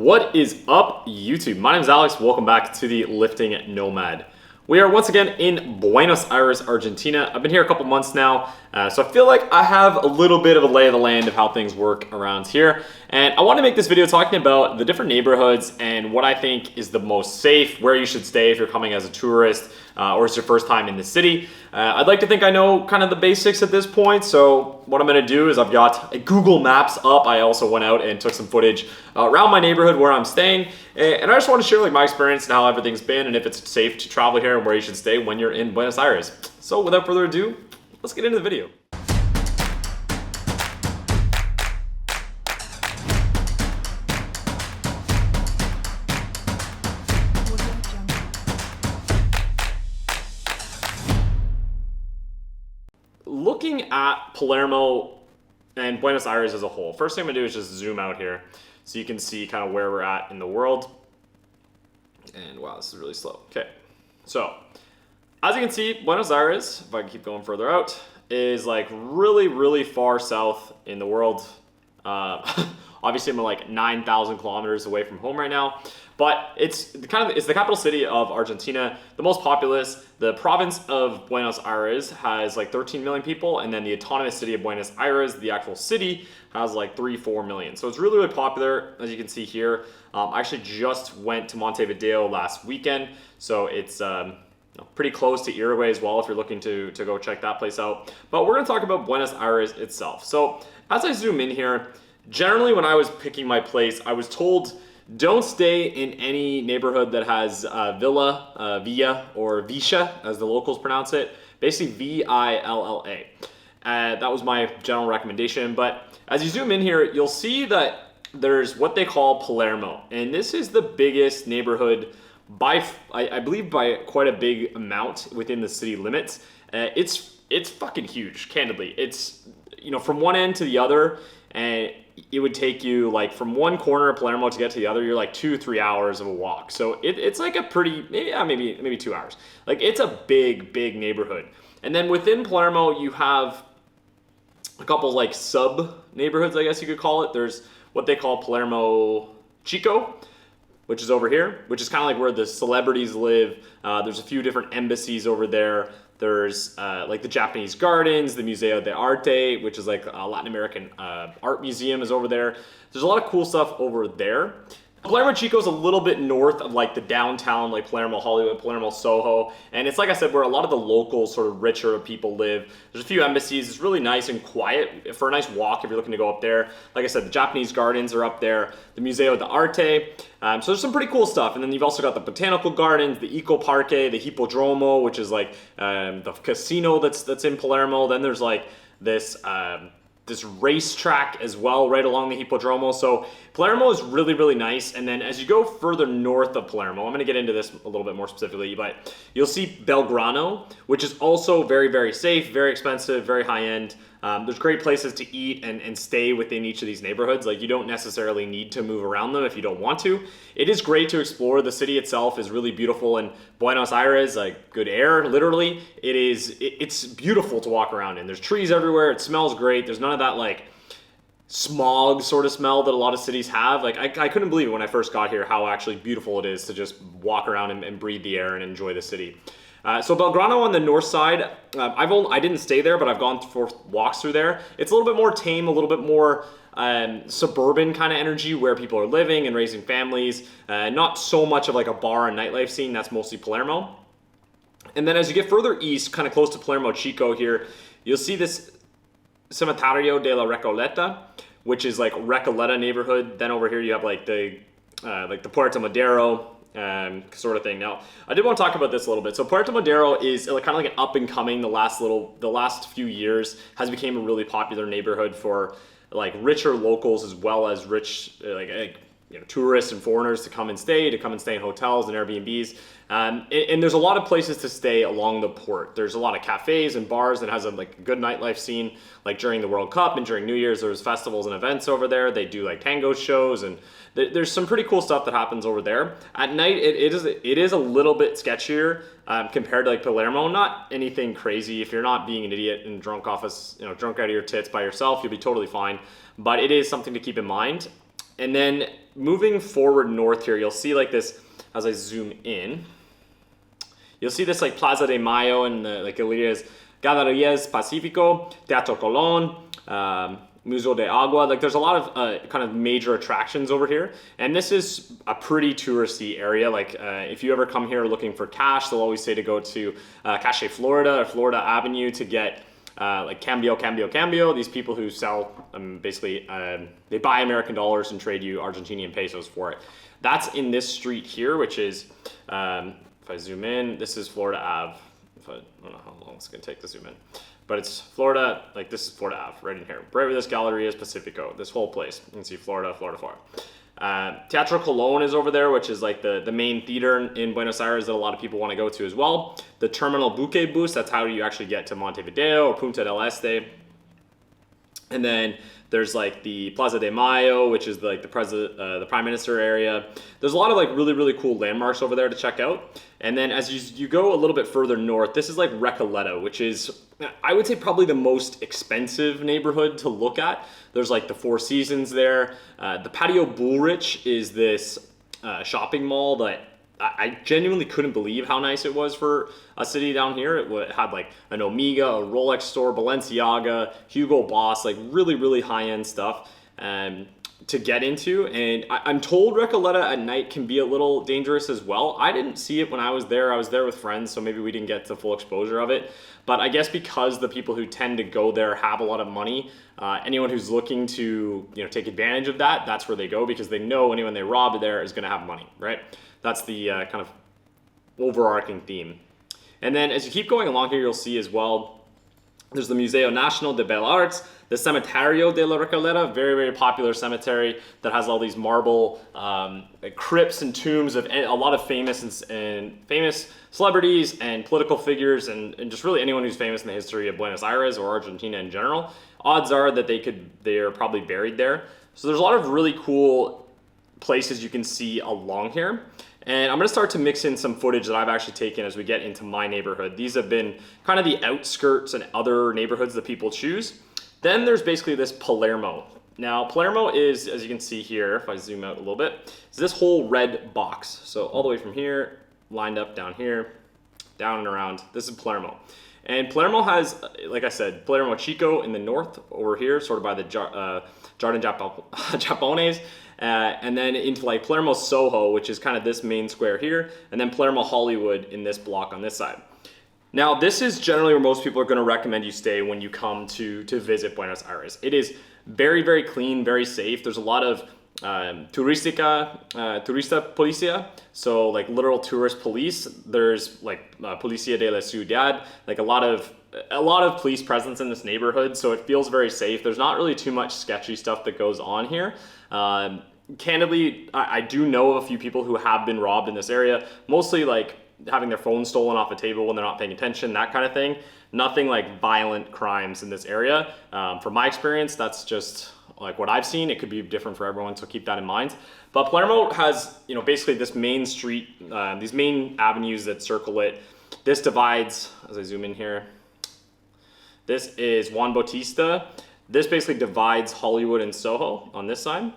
What is up, YouTube? My name is Alex. Welcome back to the Lifting Nomad. We are once again in Buenos Aires, Argentina. I've been here a couple months now, so I feel like I have a little bit of a lay of the land of how things work around here. And I want to make this video talking about the different neighborhoods and what I think is the most safe, where you should stay if you're coming as a tourist or it's your first time in the city. I'd like to think I know kind of the basics at this point, so what I'm going to do is I've got Google Maps up. I also went out and took some footage around my neighborhood where I'm staying, and I just want to share my experience and how everything's been and if it's safe to travel here and where you should stay when you're in Buenos Aires. So without further ado, let's get into the video. Looking at Palermo and Buenos Aires as a whole, first thing I'm gonna do is just zoom out here so you can see kind of where we're at in the world. And wow, this is really slow. Okay, so as you can see, Buenos Aires, if I can keep going further out, is like really far south in the world. Obviously I'm like 9,000 kilometers away from home right now, but it's the capital city of Argentina, the most populous. The province of Buenos Aires has like 13 million people, and then the autonomous city of Buenos Aires, the actual city, has like 3-4 million. So it's really popular, as you can see here. I actually just went to Montevideo last weekend, so it's pretty close to Uruguay as well if you're looking to go check that place out. But we're gonna talk about Buenos Aires itself. So as I zoom in here, generally when I was picking my place, I was told don't stay in any neighborhood that has villa, or Villa, as the locals pronounce it. Basically V-I-L-L-A. That was my general recommendation. But as you zoom in here, you'll see that there's what they call Palermo. And this is the biggest neighborhood I believe by quite a big amount within the city limits. It's fucking huge, candidly. It's, from one end to the other, and it would take you like from one corner of Palermo to get to the other, you're like 2-3 hours of a walk. So it's like a pretty, maybe 2 hours. Like it's a big neighborhood. And then within Palermo, you have a couple like sub neighborhoods, I guess you could call it. There's what they call Palermo Chico, which is over here, which is kind of like where the celebrities live. There's a few different embassies over there. There's like the Japanese Gardens, the Museo de Arte, which is like a Latin American art museum is over there. There's a lot of cool stuff over there. Palermo Chico is a little bit north of like the downtown, like Palermo Hollywood, Palermo Soho. And it's like I said, where a lot of the local sort of richer people live. There's a few embassies. It's really nice and quiet for a nice walk if you're looking to go up there. Like I said, the Japanese Gardens are up there, the Museo de Arte. So there's some pretty cool stuff. And then you've also got the Botanical Gardens, the Eco Parque, the Hippodromo, which is like the casino that's in Palermo. Then there's like this racetrack as well right along the Hippodromo. So Palermo is really nice. And then as you go further north of Palermo, I'm going to get into this a little bit more specifically, but you'll see Belgrano, which is also very safe, very expensive, very high end. There's great places to eat and stay within each of these neighborhoods. Like you don't necessarily need to move around them if you don't want to. It is great to explore. The city itself is really beautiful, and Buenos Aires, like good air, literally. It's beautiful to walk around in. There's trees everywhere. It smells great. There's none of that like smog sort of smell that a lot of cities have. Like I couldn't believe it when I first got here how actually beautiful it is to just walk around and breathe the air and enjoy the city. So Belgrano on the north side, I didn't stay there, but I've gone for walks through there. It's a little bit more tame, a little bit more suburban kind of energy where people are living and raising families. Not so much of like a bar and nightlife scene. That's mostly Palermo. And then as you get further east, kind of close to Palermo Chico here, you'll see this Cementerio de la Recoleta, which is like Recoleta neighborhood. Then over here you have like the Puerto Madero, sort of thing. Now, I did want to talk about this a little bit. So Puerto Madero is kind of like an up and coming, the last few years has become a really popular neighborhood for like richer locals as well as rich tourists and foreigners to come and stay in hotels and Airbnbs. And there's a lot of places to stay along the port. There's a lot of cafes and bars that has a good nightlife scene. Like during the World Cup and during New Year's, there's festivals and events over there. They do like tango shows, and there's some pretty cool stuff that happens over there. At night, it is a little bit sketchier compared to like Palermo. Not anything crazy. If you're not being an idiot and drunk out of your tits by yourself, you'll be totally fine. But it is something to keep in mind. And then moving forward north here, you'll see like this, as I zoom in, you'll see this like Plaza de Mayo and like Galerías Pacifico, Teatro Colón, Museo de Agua. Like there's a lot of kind of major attractions over here. And this is a pretty touristy area. Like if you ever come here looking for cash, they'll always say to go to Cache Florida or Florida Avenue to get like cambio. These people who sell basically, they buy American dollars and trade you Argentinian pesos for it. That's in this street here, which is, if I zoom in, this is Florida Ave. I don't know how long it's gonna take to zoom in, but it's Florida, like this is Florida Ave right in here. Right where this gallery is Pacifico, this whole place. You can see Florida. Teatro Colón is over there, which is like the main theater in Buenos Aires that a lot of people want to go to as well. The Terminal Buque bus, that's how you actually get to Montevideo or Punta del Este. And then there's like the Plaza de Mayo, which is like the Prime Minister area. There's a lot of like really cool landmarks over there to check out. And then as you go a little bit further north, this is like Recoleta, which is, I would say, probably the most expensive neighborhood to look at. There's like the Four Seasons there. The Patio Bullrich is this shopping mall that I genuinely couldn't believe how nice it was for a city down here. It had like an Omega, a Rolex store, Balenciaga, Hugo Boss, like really high-end stuff to get into. And I'm told Recoleta at night can be a little dangerous as well. I didn't see it when I was there. I was there with friends, so maybe we didn't get the full exposure of it. But I guess because the people who tend to go there have a lot of money, anyone who's looking to take advantage of that, that's where they go, because they know anyone they rob there is going to have money, right? That's the kind of overarching theme. And then as you keep going along here, you'll see as well, there's the Museo Nacional de Bellas Artes, the Cementerio de la Recoleta, very popular cemetery that has all these marble crypts and tombs of a lot of famous celebrities and political figures and just really anyone who's famous in the history of Buenos Aires or Argentina in general. Odds are that they are probably buried there. So there's a lot of really cool places you can see along here. And I'm going to start to mix in some footage that I've actually taken as we get into my neighborhood. These have been kind of the outskirts and other neighborhoods that people choose. Then there's basically this Palermo. Now, Palermo is, as you can see here, if I zoom out a little bit, is this whole red box. So all the way from here, lined up down here, down and around. This is Palermo. And Palermo has, like I said, Palermo Chico in the north over here, sort of by the Jardin Japonés. And then into like Palermo Soho, which is kind of this main square here, and then Palermo Hollywood in this block on this side. Now, this is generally where most people are going to recommend you stay when you come to visit Buenos Aires. It is very clean, very safe. There's a lot of turista policia, so like literal tourist police. There's like Policía de la Ciudad, like a lot of police presence in this neighborhood, so it feels very safe. There's not really too much sketchy stuff that goes on here. Candidly, I do know of a few people who have been robbed in this area, mostly like having their phone stolen off a table when they're not paying attention, that kind of thing. Nothing like violent crimes in this area. From my experience, that's just like what I've seen. It could be different for everyone, so keep that in mind. But Palermo has, basically this main street, these main avenues that circle it. This divides, as I zoom in here, this is Juan Bautista. This basically divides Hollywood and Soho on this side.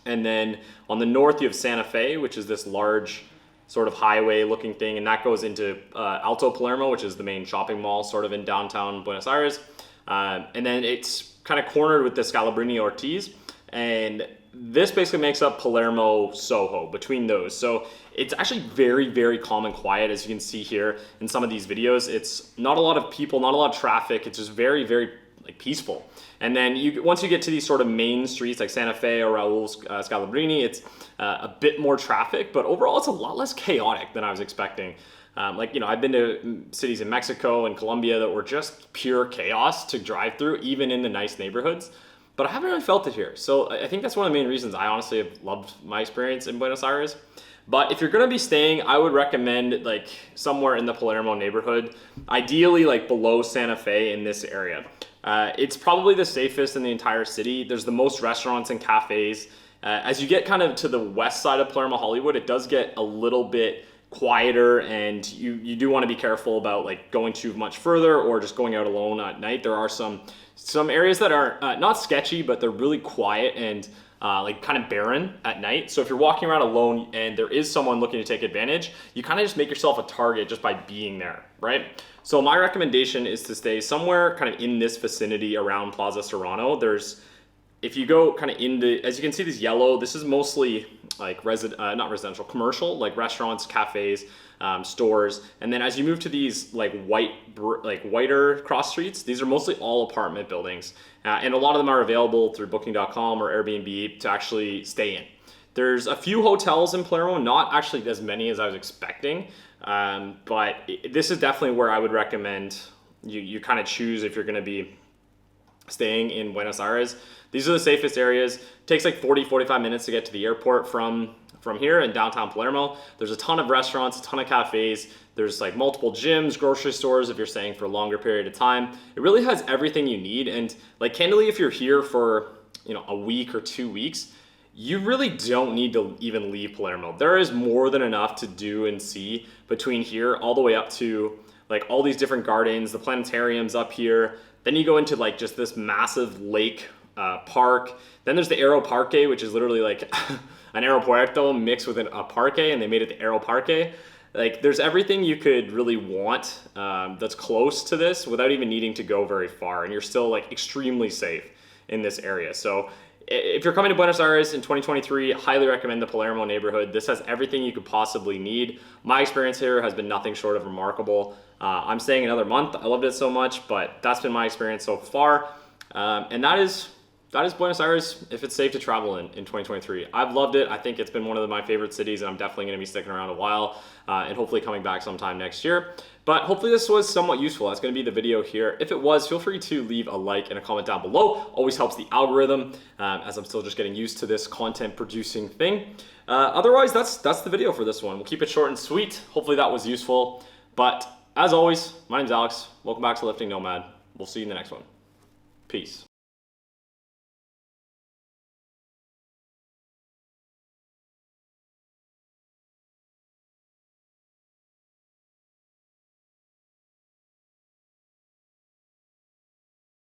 And then on the north, you have Santa Fe, which is this large sort of highway looking thing. And that goes into Alto Palermo, which is the main shopping mall sort of in downtown Buenos Aires. And then it's kind of cornered with the Scalabrini Ortiz. And this basically makes up Palermo Soho between those. So it's actually very calm and quiet, as you can see here in some of these videos. It's not a lot of people, not a lot of traffic. It's just very like peaceful. And then once you get to these sort of main streets like Santa Fe or Raul Scalabrini, it's a bit more traffic, but overall it's a lot less chaotic than I was expecting. I've been to cities in Mexico and Colombia that were just pure chaos to drive through, even in the nice neighborhoods. But I haven't really felt it here. So I think that's one of the main reasons I honestly have loved my experience in Buenos Aires. But if you're gonna be staying, I would recommend like somewhere in the Palermo neighborhood, ideally like below Santa Fe in this area. It's probably the safest in the entire city. There's the most restaurants and cafes. As you get kind of to the west side of Palermo Hollywood, it does get a little bit quieter, and you do want to be careful about like going too much further or just going out alone at night. There are some areas that are not sketchy, but they're really quiet, and like kind of barren at night. So if you're walking around alone and there is someone looking to take advantage, you kind of just make yourself a target just by being there, right? So my recommendation is to stay somewhere kind of in this vicinity around Plaza Serrano. If you go kind of in the, as you can see, this yellow, this is mostly like not residential, commercial, like restaurants, cafes, stores. And then as you move to these like whiter cross streets, these are mostly all apartment buildings. And a lot of them are available through booking.com or Airbnb to actually stay in. There's a few hotels in Palermo, not actually as many as I was expecting. But this is definitely where I would recommend you kind of choose if you're going to be staying in Buenos Aires. These are the safest areas. It takes like 40-45 minutes to get to the airport from here in downtown Palermo. There's a ton of restaurants, a ton of cafes. There's like multiple gyms, grocery stores if you're staying for a longer period of time. It really has everything you need. And like candidly, if you're here for a week or 2 weeks, you really don't need to even leave Palermo. There is more than enough to do and see between here all the way up to like all these different gardens, the planetariums up here. Then you go into like just this massive lake park. Then there's the Aero Parque, which is literally like an aeropuerto mixed with a parque, and they made it the Aero Parque. Like there's everything you could really want that's close to this without even needing to go very far, and you're still like extremely safe in this area. So if you're coming to Buenos Aires in 2023, highly recommend the Palermo neighborhood. This has everything you could possibly need. My experience here has been nothing short of remarkable. I'm staying another month. I loved it so much, but that's been my experience so far. And that is Buenos Aires if it's safe to travel in 2023. I've loved it. I think it's been one of my favorite cities, and I'm definitely going to be sticking around a while and hopefully coming back sometime next year. But hopefully this was somewhat useful. That's going to be the video here. If it was, feel free to leave a like and a comment down below. Always helps the algorithm as I'm still just getting used to this content producing thing. Otherwise, that's the video for this one. We'll keep it short and sweet. Hopefully that was useful. But as always, my name's Alex. Welcome back to Lifting Nomad. We'll see you in the next one. Peace.